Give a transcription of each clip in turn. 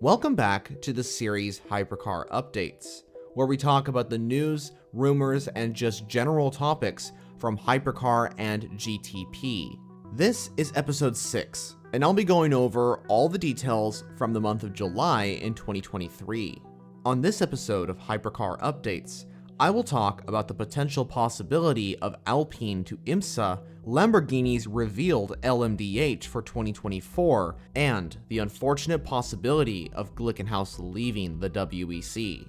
Welcome back to the series Hypercar Updates, where we talk about the news, rumors, and just general topics from Hypercar and GTP. This is episode 6, and I'll be going over all the details from the month of July in 2023. On this episode of Hypercar Updates, I will talk about the potential possibility of Alpine to IMSA, Lamborghini's revealed LMDh for 2024, and the unfortunate possibility of Glickenhaus leaving the WEC.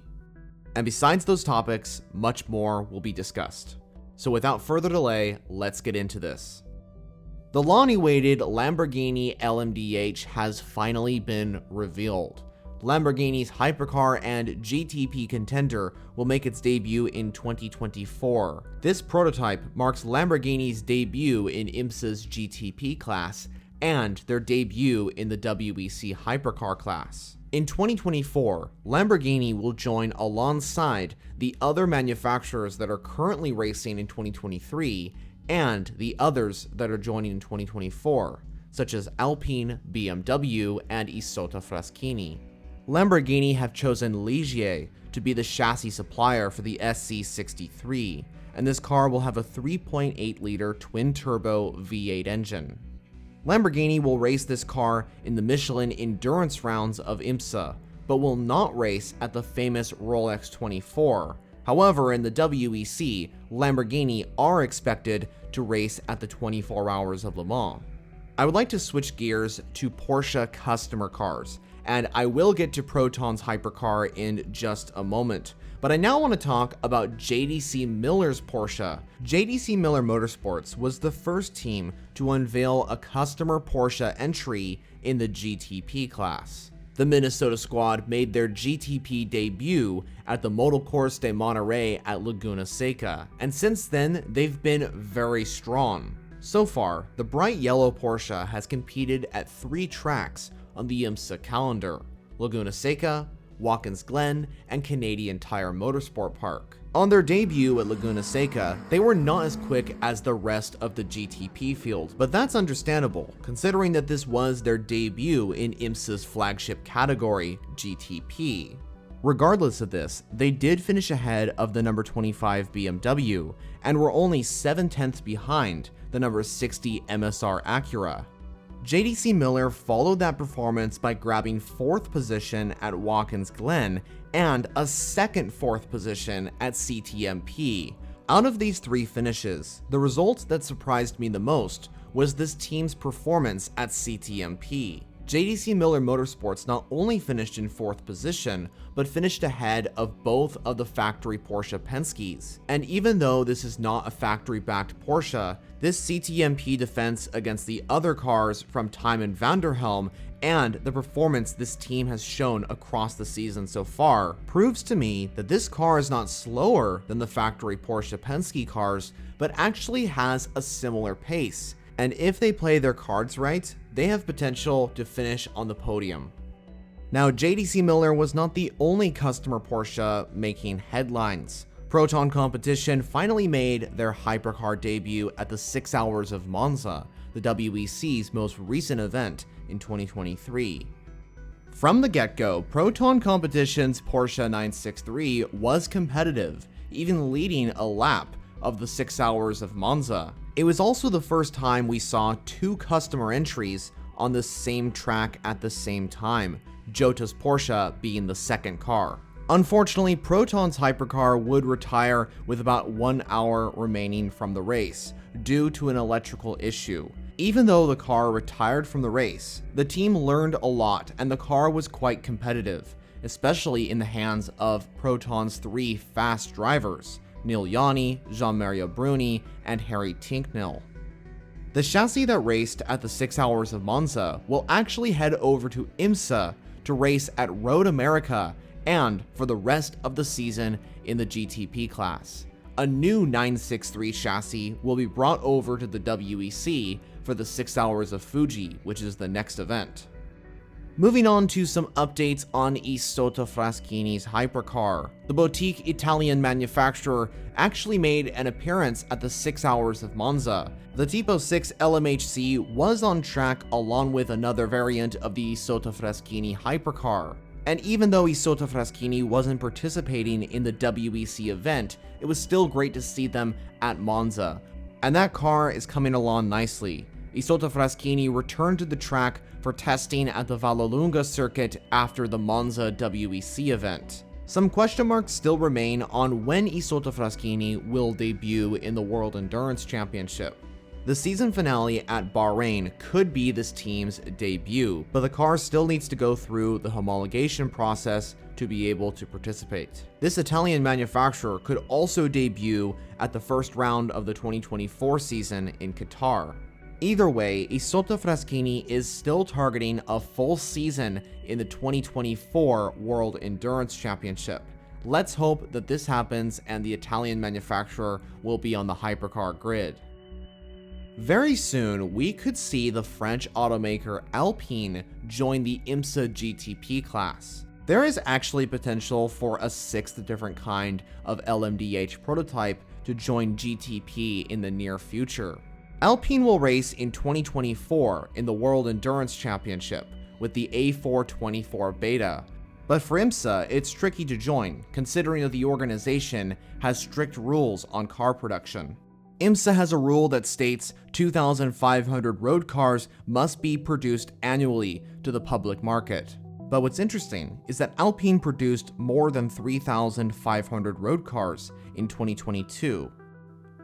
And besides those topics, much more will be discussed. So without further delay, let's get into this. The long-awaited Lamborghini LMDh has finally been revealed. Lamborghini's Hypercar and GTP contender will make its debut in 2024. This prototype marks Lamborghini's debut in IMSA's GTP class and their debut in the WEC Hypercar class. In 2024, Lamborghini will join alongside the other manufacturers that are currently racing in 2023 and the others that are joining in 2024, such as Alpine, BMW, and Isotta Fraschini. Lamborghini have chosen Ligier to be the chassis supplier for the SC63, and this car will have a 3.8-liter twin-turbo V8 engine. Lamborghini will race this car in the Michelin endurance rounds of IMSA, but will not race at the famous Rolex 24. However, in the WEC, Lamborghini are expected to race at the 24 Hours of Le Mans. I would like to switch gears to Porsche customer cars, and I will get to Proton's Hypercar in just a moment. But I now want to talk about JDC Miller's Porsche. JDC Miller Motorsports was the first team to unveil a customer Porsche entry in the GTP class. The Minnesota squad made their GTP debut at the Motocourse de Monterey at Laguna Seca, and since then they've been very strong. So far, the bright yellow Porsche has competed at 3 tracks on the IMSA calendar: Laguna Seca, Watkins Glen, and Canadian Tire Motorsport Park. On their debut at Laguna Seca, they were not as quick as the rest of the GTP field, but that's understandable, considering that this was their debut in IMSA's flagship category, GTP. Regardless of this, they did finish ahead of the number 25 BMW, and were only 7/10 behind the number 60 MSR Acura. JDC Miller followed that performance by grabbing 4th position at Watkins Glen and a second 4th position at CTMP. Out of these 3 finishes, the result that surprised me the most was this team's performance at CTMP. JDC Miller Motorsports not only finished in 4th position, but finished ahead of both of the factory Porsche Penske's. And even though this is not a factory-backed Porsche, this CTMP defense against the other cars from Thymen van der Helm and the performance this team has shown across the season so far proves to me that this car is not slower than the factory Porsche Penske cars, but actually has a similar pace. And if they play their cards right, they have potential to finish on the podium. Now, JDC Miller was not the only customer Porsche making headlines. Proton Competition finally made their Hypercar debut at the 6 Hours of Monza, the WEC's most recent event in 2023. From the get-go, Proton Competition's Porsche 963 was competitive, even leading a lap of the 6 Hours of Monza. It was also the first time we saw 2 customer entries on the same track at the same time, Jota's Porsche being the second car. Unfortunately, Proton's Hypercar would retire with about 1 hour remaining from the race due to an electrical issue. Even though the car retired from the race, the team learned a lot and the car was quite competitive, especially in the hands of Proton's 3 fast drivers: Neil Yanni, Jean-Mario Bruni, and Harry Tincknell. The chassis that raced at the 6 Hours of Monza will actually head over to IMSA to race at Road America and for the rest of the season in the GTP class. A new 963 chassis will be brought over to the WEC for the 6 Hours of Fuji, which is the next event. Moving on to some updates on Isotta Fraschini's Hypercar. The boutique Italian manufacturer actually made an appearance at the 6 Hours of Monza. The Tipo 6 LMHC was on track along with another variant of the Isotta Fraschini Hypercar. And even though Isotta Fraschini wasn't participating in the WEC event, it was still great to see them at Monza. And that car is coming along nicely. Isotta Fraschini returned to the track for testing at the Vallelunga circuit after the Monza WEC event. Some question marks still remain on when Isotta Fraschini will debut in the World Endurance Championship. The season finale at Bahrain could be this team's debut, but the car still needs to go through the homologation process to be able to participate. This Italian manufacturer could also debut at the first round of the 2024 season in Qatar. Either way, Isotta Fraschini is still targeting a full season in the 2024 World Endurance Championship. Let's hope that this happens and the Italian manufacturer will be on the Hypercar grid. Very soon, we could see the French automaker Alpine join the IMSA GTP class. There is actually potential for a 6th different kind of LMDh prototype to join GTP in the near future. Alpine will race in 2024 in the World Endurance Championship with the A424 Beta. But for IMSA, it's tricky to join, considering that the organization has strict rules on car production. IMSA has a rule that states 2,500 road cars must be produced annually to the public market. But what's interesting is that Alpine produced more than 3,500 road cars in 2022.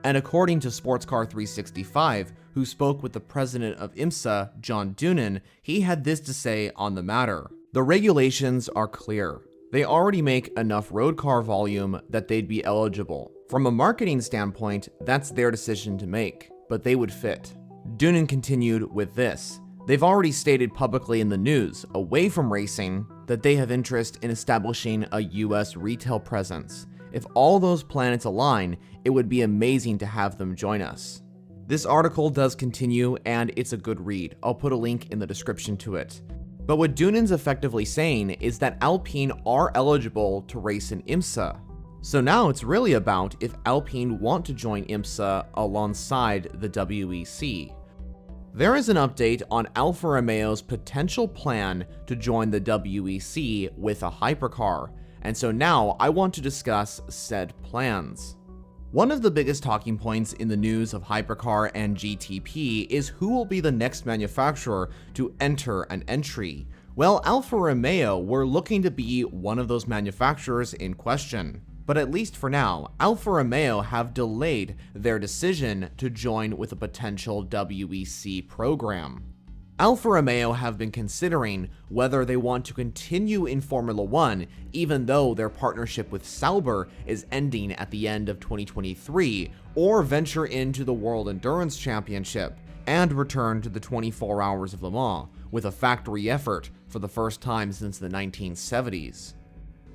And according to Sportscar 365, who spoke with the president of IMSA, John Doonan, he had this to say on the matter. The regulations are clear. They already make enough road car volume that they'd be eligible. From a marketing standpoint, that's their decision to make, but they would fit. Doonan continued with this. They've already stated publicly in the news, away from racing, that they have interest in establishing a US retail presence. If all those planets align, it would be amazing to have them join us. This article does continue, and it's a good read. I'll put a link in the description to it. But what Doonan's effectively saying is that Alpine are eligible to race in IMSA. So now it's really about if Alpine want to join IMSA alongside the WEC. There is an update on Alfa Romeo's potential plan to join the WEC with a hypercar, and so now I want to discuss said plans. One of the biggest talking points in the news of Hypercar and GTP is who will be the next manufacturer to enter an entry. Well, Alfa Romeo were looking to be one of those manufacturers in question. But at least for now, Alfa Romeo have delayed their decision to join with a potential WEC program. Alfa Romeo have been considering whether they want to continue in Formula 1 even though their partnership with Sauber is ending at the end of 2023, or venture into the World Endurance Championship and return to the 24 Hours of Le Mans with a factory effort for the first time since the 1970s.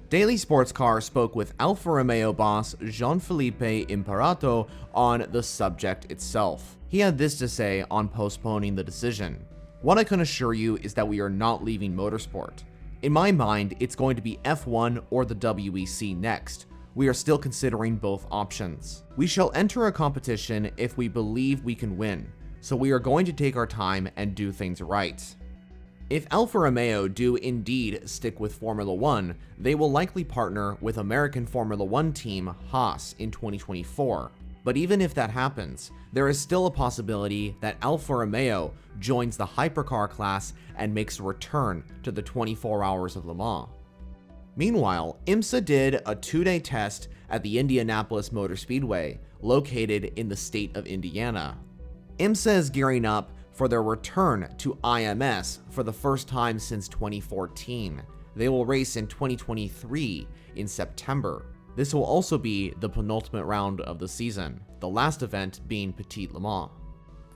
Daily Sports Car spoke with Alfa Romeo boss Gianfilippo Imparato on the subject itself. He had this to say on postponing the decision. What I can assure you is that we are not leaving motorsport. In my mind, it's going to be F1 or the WEC next. We are still considering both options. We shall enter a competition if we believe we can win, so we are going to take our time and do things right. If Alfa Romeo do indeed stick with Formula 1, they will likely partner with American Formula 1 team Haas in 2024. But even if that happens, there is still a possibility that Alfa Romeo joins the hypercar class and makes a return to the 24 Hours of Le Mans. Meanwhile, IMSA did a 2-day test at the Indianapolis Motor Speedway, located in the state of Indiana. IMSA is gearing up for their return to IMS for the first time since 2014. They will race in 2023 in September. This will also be the penultimate round of the season, the last event being Petit Le Mans.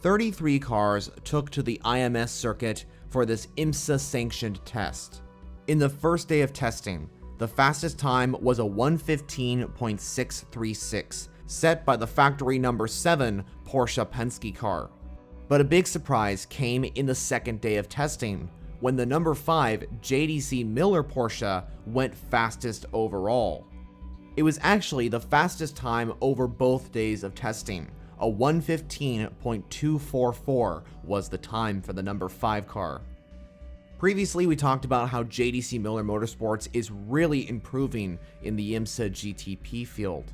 33 cars took to the IMS circuit for this IMSA-sanctioned test. In the first day of testing, the fastest time was a 1:15.636, set by the factory number 7 Porsche Penske car. But a big surprise came in the second day of testing, when the number 5 JDC Miller Porsche went fastest overall. It was actually the fastest time over both days of testing. A 1:15.244 was the time for the number 5 car. Previously, we talked about how JDC Miller Motorsports is really improving in the IMSA GTP field.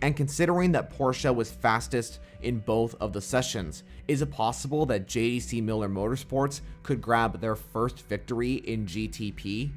And considering that Porsche was fastest in both of the sessions, is it possible that JDC Miller Motorsports could grab their first victory in GTP?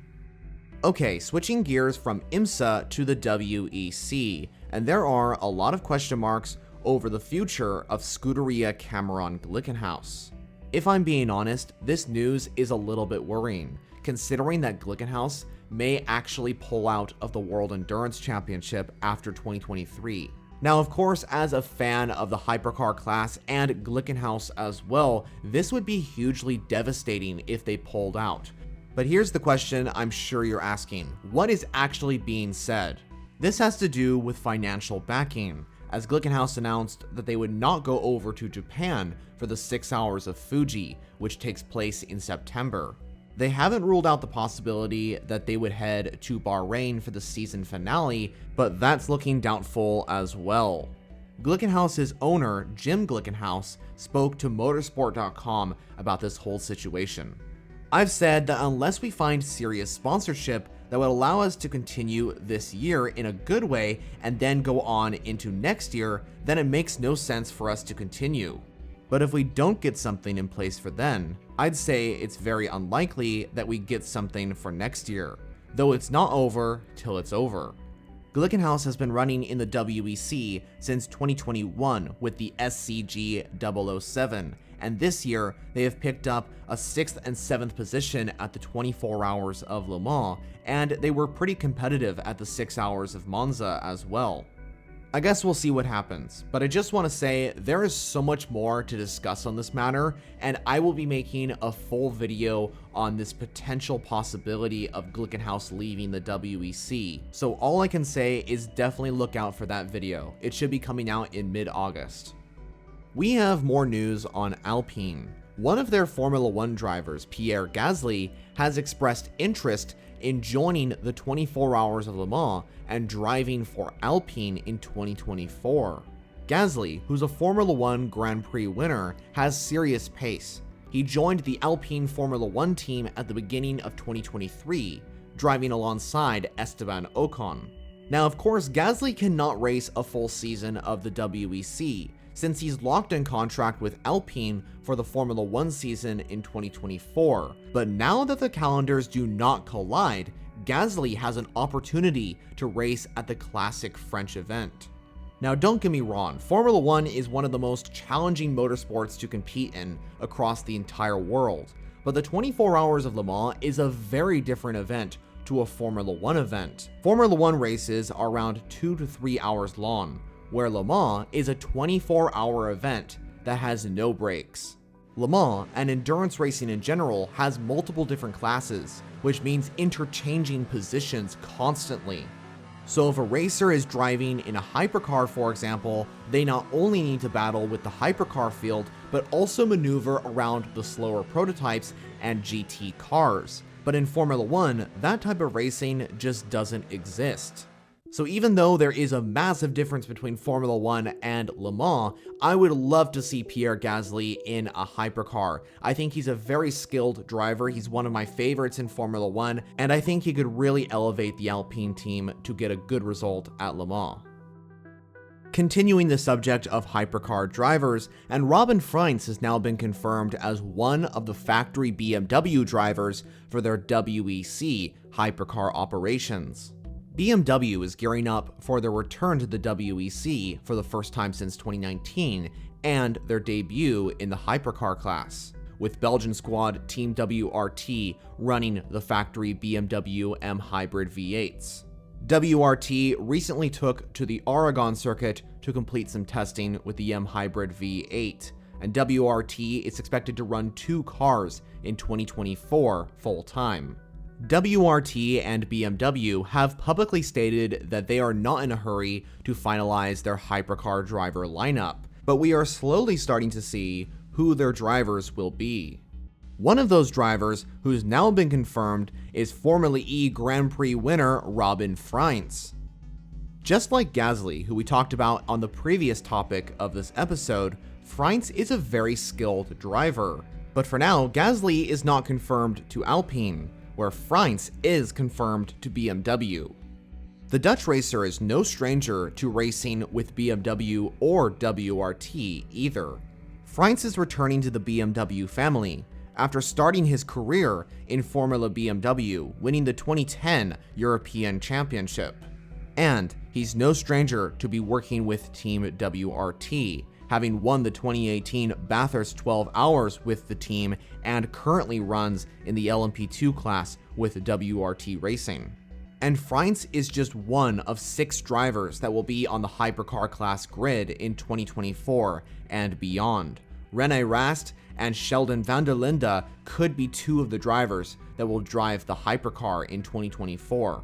Okay, switching gears from IMSA to the WEC, and there are a lot of question marks over the future of Scuderia Cameron Glickenhaus. If I'm being honest, this news is a little bit worrying, considering that Glickenhaus may actually pull out of the World Endurance Championship after 2023. Now, of course, as a fan of the hypercar class and Glickenhaus as well, this would be hugely devastating if they pulled out. But here's the question I'm sure you're asking: what is actually being said? This has to do with financial backing, as Glickenhaus announced that they would not go over to Japan for the 6 Hours of Fuji, which takes place in September. They haven't ruled out the possibility that they would head to Bahrain for the season finale, but that's looking doubtful as well. Glickenhaus's owner, Jim Glickenhaus, spoke to motorsport.com about this whole situation. I've said that unless we find serious sponsorship that would allow us to continue this year in a good way and then go on into next year, then it makes no sense for us to continue. But if we don't get something in place for then, I'd say it's very unlikely that we get something for next year, though it's not over till it's over. Glickenhaus has been running in the WEC since 2021 with the SCG 007, and this year they have picked up a 6th and 7th position at the 24 Hours of Le Mans, and they were pretty competitive at the 6 Hours of Monza as well. I guess we'll see what happens, but I just want to say there is so much more to discuss on this matter, and I will be making a full video on this potential possibility of Glickenhaus leaving the WEC. So all I can say is definitely look out for that video. It should be coming out in mid-August. We have more news on Alpine. One of their Formula 1 drivers, Pierre Gasly, has expressed interest in joining the 24 Hours of Le Mans and driving for Alpine in 2024. Gasly, who's a Formula 1 Grand Prix winner, has serious pace. He joined the Alpine Formula 1 team at the beginning of 2023, driving alongside Esteban Ocon. Now, of course, Gasly cannot race a full season of the WEC, since he's locked in contract with Alpine for the Formula 1 season in 2024. But now that the calendars do not collide, Gasly has an opportunity to race at the classic French event. Now, don't get me wrong, Formula 1 is one of the most challenging motorsports to compete in across the entire world, but the 24 Hours of Le Mans is a very different event to a Formula 1 event. Formula 1 races are around 2 to 3 hours long, where Le Mans is a 24-hour event that has no breaks. Le Mans, and endurance racing in general, has multiple different classes, which means interchanging positions constantly. So if a racer is driving in a hypercar, for example, they not only need to battle with the hypercar field, but also maneuver around the slower prototypes and GT cars. But in Formula 1, that type of racing just doesn't exist. So even though there is a massive difference between Formula 1 and Le Mans, I would love to see Pierre Gasly in a hypercar. I think he's a very skilled driver, he's one of my favorites in Formula 1, and I think he could really elevate the Alpine team to get a good result at Le Mans. Continuing the subject of hypercar drivers, and Robin Freins has now been confirmed as one of the factory BMW drivers for their WEC hypercar operations. BMW is gearing up for their return to the WEC for the first time since 2019 and their debut in the hypercar class, with Belgian squad Team WRT running the factory BMW M Hybrid V8s. WRT recently took to the Aragon circuit to complete some testing with the M Hybrid V8, and WRT is expected to run 2 cars in 2024 full-time. WRT and BMW have publicly stated that they are not in a hurry to finalize their hypercar driver lineup, but we are slowly starting to see who their drivers will be. One of those drivers who's now been confirmed is Formula E Grand Prix winner Robin Frijns. Just like Gasly, who we talked about on the previous topic of this episode, Frijns is a very skilled driver. But for now, Gasly is not confirmed to Alpine, where Frijns is confirmed to BMW. The Dutch racer is no stranger to racing with BMW or WRT either. Frijns is returning to the BMW family after starting his career in Formula BMW, winning the 2010 European Championship. And he's no stranger to be working with Team WRT, having won the 2018 Bathurst 12 Hours with the team and currently runs in the LMP2 class with WRT Racing. And Frijns is just one of 6 drivers that will be on the Hypercar class grid in 2024 and beyond. René Rast and Sheldon van der Linde could be 2 of the drivers that will drive the Hypercar in 2024.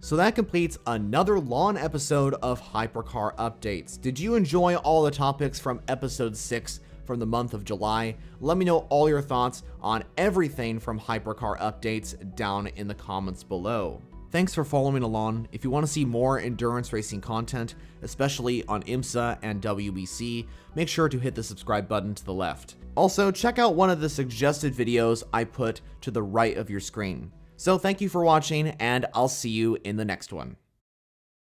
So that completes another long episode of Hypercar Updates. Did you enjoy all the topics from episode 6 from the month of July? Let me know all your thoughts on everything from Hypercar Updates down in the comments below. Thanks for following along. If you want to see more endurance racing content, especially on IMSA and WBC, make sure to hit the subscribe button to the left. Also, check out one of the suggested videos I put to the right of your screen. So thank you for watching, and I'll see you in the next one.